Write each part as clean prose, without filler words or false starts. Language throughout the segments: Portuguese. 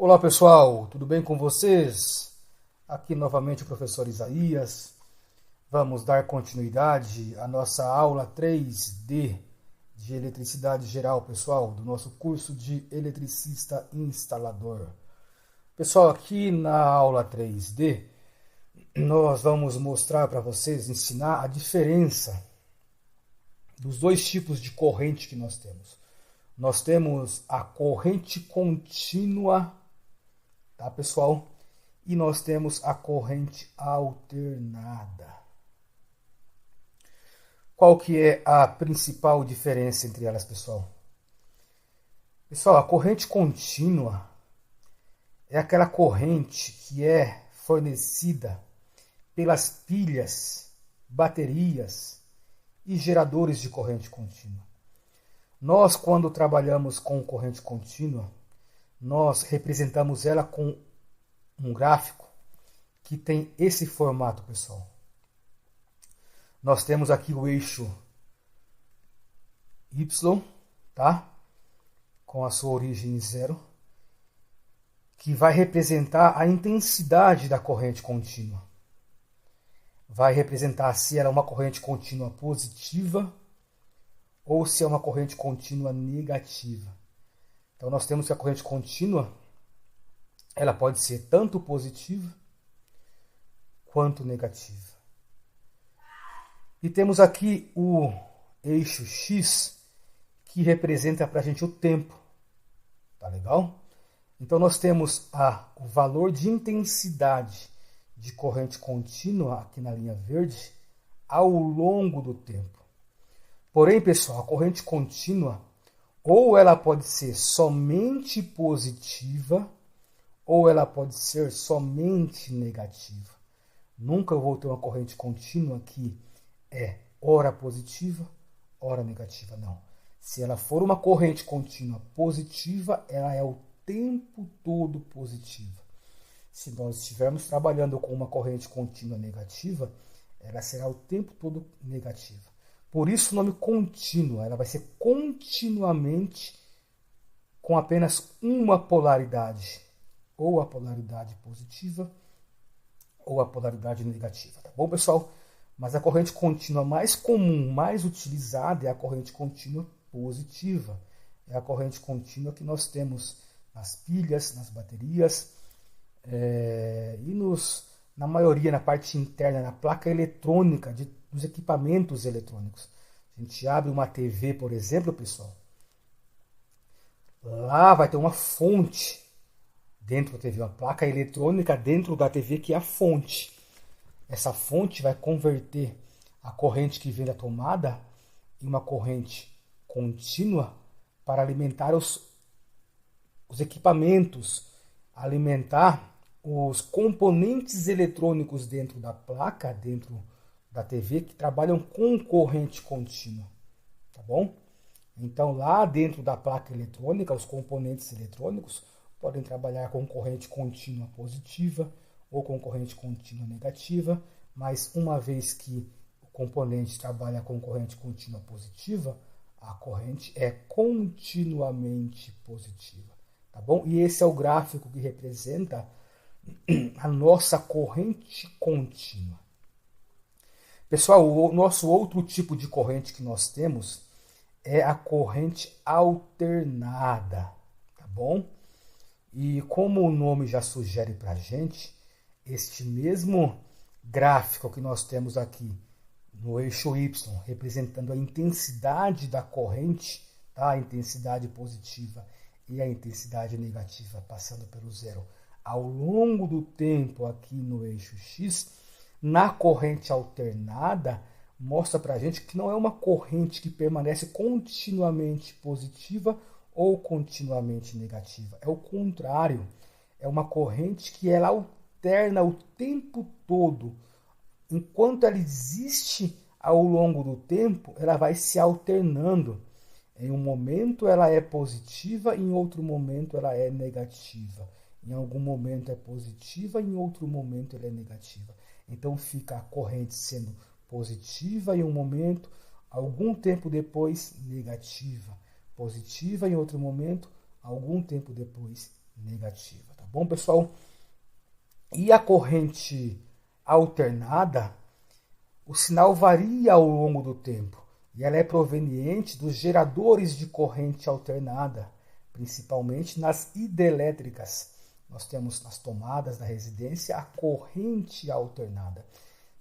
Olá pessoal, tudo bem com vocês? Aqui novamente o professor Isaías. Vamos dar continuidade à nossa aula 3D de eletricidade geral, pessoal, do nosso curso de eletricista instalador. Pessoal, aqui na aula 3D, nós vamos mostrar para vocês, ensinar a diferença dos dois tipos de corrente que nós temos. Nós temos a corrente contínua, tá, pessoal? E nós temos a corrente alternada. Qual que é a principal diferença entre elas, pessoal? Pessoal, a corrente contínua é aquela corrente que é fornecida pelas pilhas, baterias e geradores de corrente contínua. Nós, quando trabalhamos com corrente contínua, nós representamos ela com um gráfico que tem esse formato, pessoal. Nós temos aqui o eixo Y, tá? Com a sua origem em zero, que vai representar a intensidade da corrente contínua. Vai representar se ela é uma corrente contínua positiva ou se é uma corrente contínua negativa. Então nós temos que a corrente contínua, ela pode ser tanto positiva quanto negativa. E temos aqui o eixo X, que representa para a gente o tempo. Tá legal? Então nós temos o valor de intensidade de corrente contínua, aqui na linha verde, ao longo do tempo. Porém, pessoal, a corrente contínua, ou ela pode ser somente positiva, ou ela pode ser somente negativa. Nunca eu vou ter uma corrente contínua que é ora positiva, ora negativa, não. Se ela for uma corrente contínua positiva, ela é o tempo todo positiva. Se nós estivermos trabalhando com uma corrente contínua negativa, ela será o tempo todo negativa. Por isso o nome contínua, ela vai ser continuamente com apenas uma polaridade, ou a polaridade positiva, ou a polaridade negativa, tá bom, pessoal? Mas a corrente contínua mais comum, mais utilizada é a corrente contínua positiva. É a corrente contínua que nós temos nas pilhas, nas baterias, na maioria, na parte interna, na placa eletrônica dos equipamentos eletrônicos. A gente abre uma TV, por exemplo, pessoal. Lá vai ter uma fonte dentro da TV, uma placa eletrônica dentro da TV que é a fonte. Essa fonte vai converter a corrente que vem da tomada em uma corrente contínua para alimentar os equipamentos, alimentar os componentes eletrônicos dentro da placa, dentro da TV, que trabalham com corrente contínua, tá bom? Então lá dentro da placa eletrônica, os componentes eletrônicos podem trabalhar com corrente contínua positiva ou com corrente contínua negativa, mas uma vez que o componente trabalha com corrente contínua positiva, a corrente é continuamente positiva, tá bom? E esse é o gráfico que representa a nossa corrente contínua. Pessoal, o nosso outro tipo de corrente que nós temos é a corrente alternada, tá bom? E como o nome já sugere para a gente, este mesmo gráfico que nós temos aqui no eixo Y, representando a intensidade da corrente, tá? A intensidade positiva e a intensidade negativa, passando pelo zero ao longo do tempo aqui no eixo X, na corrente alternada, mostra para a gente que não é uma corrente que permanece continuamente positiva ou continuamente negativa. É o contrário. É uma corrente que ela alterna o tempo todo. Enquanto ela existe ao longo do tempo, ela vai se alternando. Em um momento ela é positiva, em outro momento ela é negativa. Em algum momento é positiva, em outro momento ela é negativa. Então fica a corrente sendo positiva em um momento, algum tempo depois negativa. Positiva em outro momento, algum tempo depois negativa, tá bom, pessoal? E a corrente alternada, o sinal varia ao longo do tempo e ela é proveniente dos geradores de corrente alternada, principalmente nas hidrelétricas. Nós temos nas tomadas da residência a corrente alternada.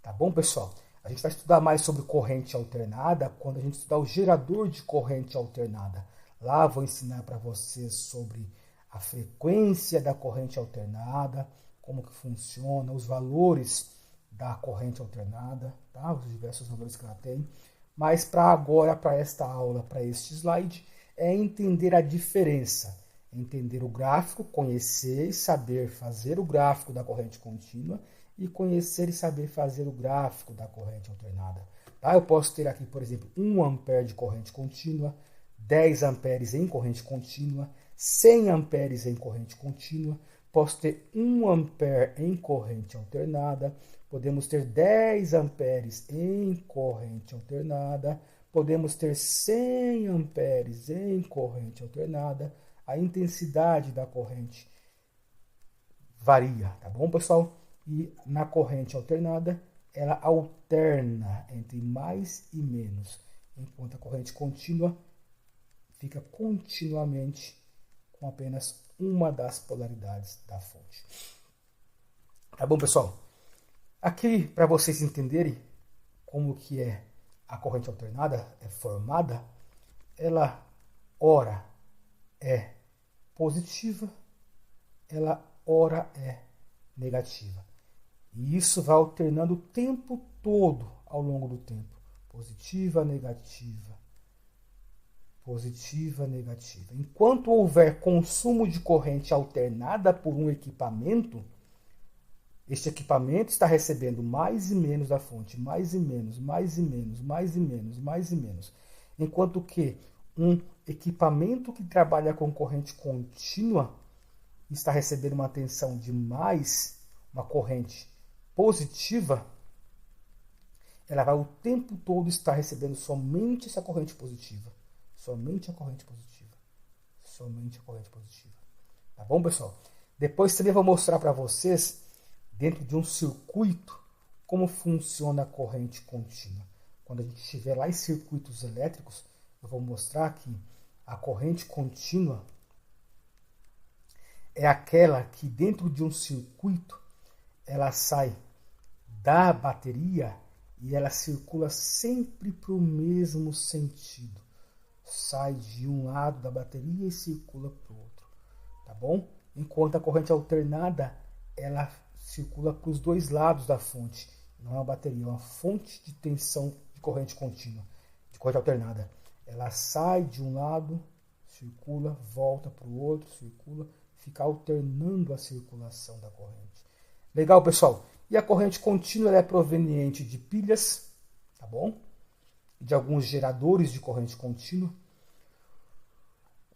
Tá bom, pessoal? A gente vai estudar mais sobre corrente alternada quando a gente estudar o gerador de corrente alternada. Lá vou ensinar para vocês sobre a frequência da corrente alternada, como que funciona, os valores da corrente alternada, tá? Os diversos valores que ela tem. Mas para agora, para esta aula, para este slide, é entender a diferença. Entender o gráfico, conhecer e saber fazer o gráfico da corrente contínua e conhecer e saber fazer o gráfico da corrente alternada. Tá? Eu posso ter aqui, por exemplo, 1 ampere de corrente contínua, 10 amperes em corrente contínua, 100 amperes em corrente contínua, posso ter 1 ampere em corrente alternada, podemos ter 10 amperes em corrente alternada, podemos ter 100 amperes em corrente alternada. A intensidade da corrente varia, tá bom, pessoal? E na corrente alternada, ela alterna entre mais e menos, enquanto a corrente contínua fica continuamente com apenas uma das polaridades da fonte. Tá bom, pessoal? Aqui, para vocês entenderem como que é a corrente alternada é formada, ela ora é positiva, ela ora é negativa. E isso vai alternando o tempo todo ao longo do tempo. Positiva, negativa. Positiva, negativa. Enquanto houver consumo de corrente alternada por um equipamento, este equipamento está recebendo mais e menos da fonte, mais e menos, mais e menos, mais e menos, mais e menos. Enquanto que um equipamento que trabalha com corrente contínua está recebendo uma tensão de mais, uma corrente positiva, ela vai o tempo todo estar recebendo somente essa corrente positiva. Somente a corrente positiva. Somente a corrente positiva. Tá bom, pessoal? Depois também vou mostrar para vocês, dentro de um circuito, como funciona a corrente contínua. Quando a gente estiver lá em circuitos elétricos, eu vou mostrar que a corrente contínua é aquela que dentro de um circuito ela sai da bateria e ela circula sempre para o mesmo sentido. Sai de um lado da bateria e circula para o outro, tá bom? Enquanto a corrente alternada, ela circula para os dois lados da fonte. Não é uma bateria, é uma fonte de tensão de corrente contínua, de corrente alternada. Ela sai de um lado, circula, volta para o outro, circula, fica alternando a circulação da corrente. Legal, pessoal? E a corrente contínua ela é proveniente de pilhas, tá bom? De alguns geradores de corrente contínua.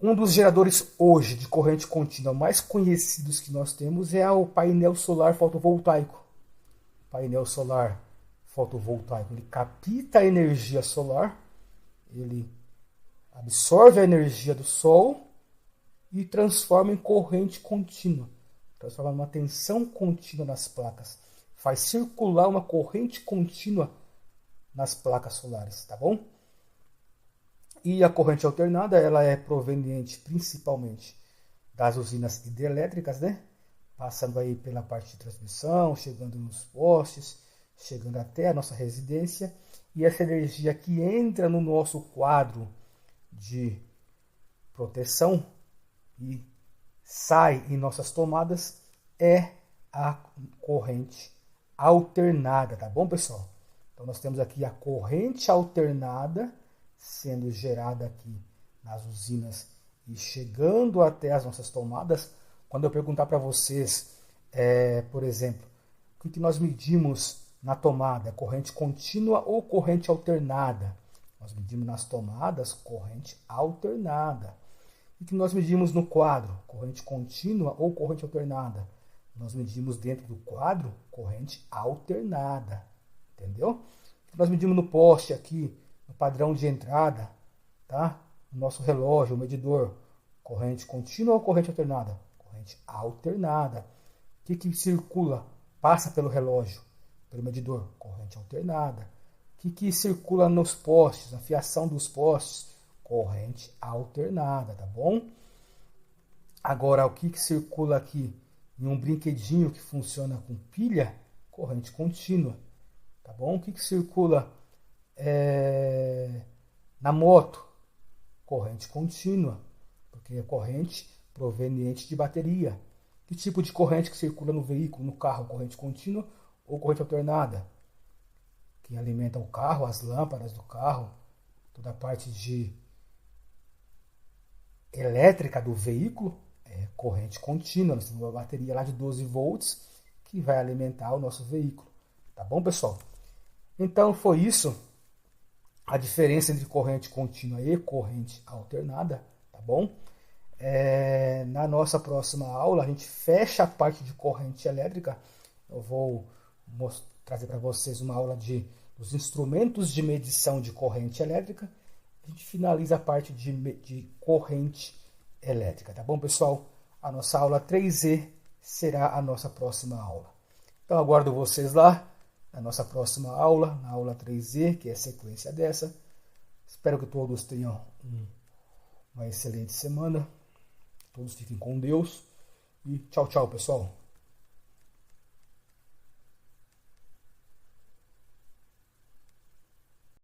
Um dos geradores hoje de corrente contínua mais conhecidos que nós temos é o painel solar fotovoltaico. O painel solar fotovoltaico, ele capta a energia solar, ele absorve a energia do sol e transforma em corrente contínua. Transforma numa tensão contínua nas placas. Faz circular uma corrente contínua nas placas solares, tá bom? E a corrente alternada, ela é proveniente principalmente das usinas hidrelétricas, né? Passando aí pela parte de transmissão, chegando nos postes, chegando até a nossa residência. E essa energia que entra no nosso quadro de proteção e sai em nossas tomadas é a corrente alternada, tá bom, pessoal? Então nós temos aqui a corrente alternada sendo gerada aqui nas usinas e chegando até as nossas tomadas. Quando eu perguntar para vocês, por exemplo, o que nós medimos na tomada, corrente contínua ou corrente alternada? Nós medimos nas tomadas corrente alternada. O que nós medimos no quadro, corrente contínua ou corrente alternada? Nós medimos dentro do quadro corrente alternada, entendeu? O que nós medimos no poste aqui, no padrão de entrada, tá? No nosso relógio, o medidor, corrente contínua ou corrente alternada? corrente alternada. O que circula, passa pelo relógio, pelo medidor? Corrente alternada. O que circula nos postes, a fiação dos postes? Corrente alternada, tá bom? Agora, o que circula aqui em um brinquedinho que funciona com pilha? Corrente contínua, tá bom? O que circula na moto? Corrente contínua, porque é corrente proveniente de bateria. Que tipo de corrente que circula no veículo, no carro? Corrente contínua ou corrente alternada? Quem alimenta o carro, as lâmpadas do carro, toda a parte de elétrica do veículo é corrente contínua. Nós temos uma bateria lá de 12 volts que vai alimentar o nosso veículo. Tá bom, pessoal? Então foi isso. A diferença entre corrente contínua e corrente alternada, tá bom? Na nossa próxima aula, a gente fecha a parte de corrente elétrica. Eu vou trazer para vocês uma aula dos instrumentos de medição de corrente elétrica. A gente finaliza a parte de corrente elétrica, tá bom, pessoal? A nossa aula 3E será a nossa próxima aula. Então, aguardo vocês lá na nossa próxima aula, na aula 3E, que é a sequência dessa. Espero que todos tenham uma excelente semana. Todos fiquem com Deus. E tchau, tchau, pessoal.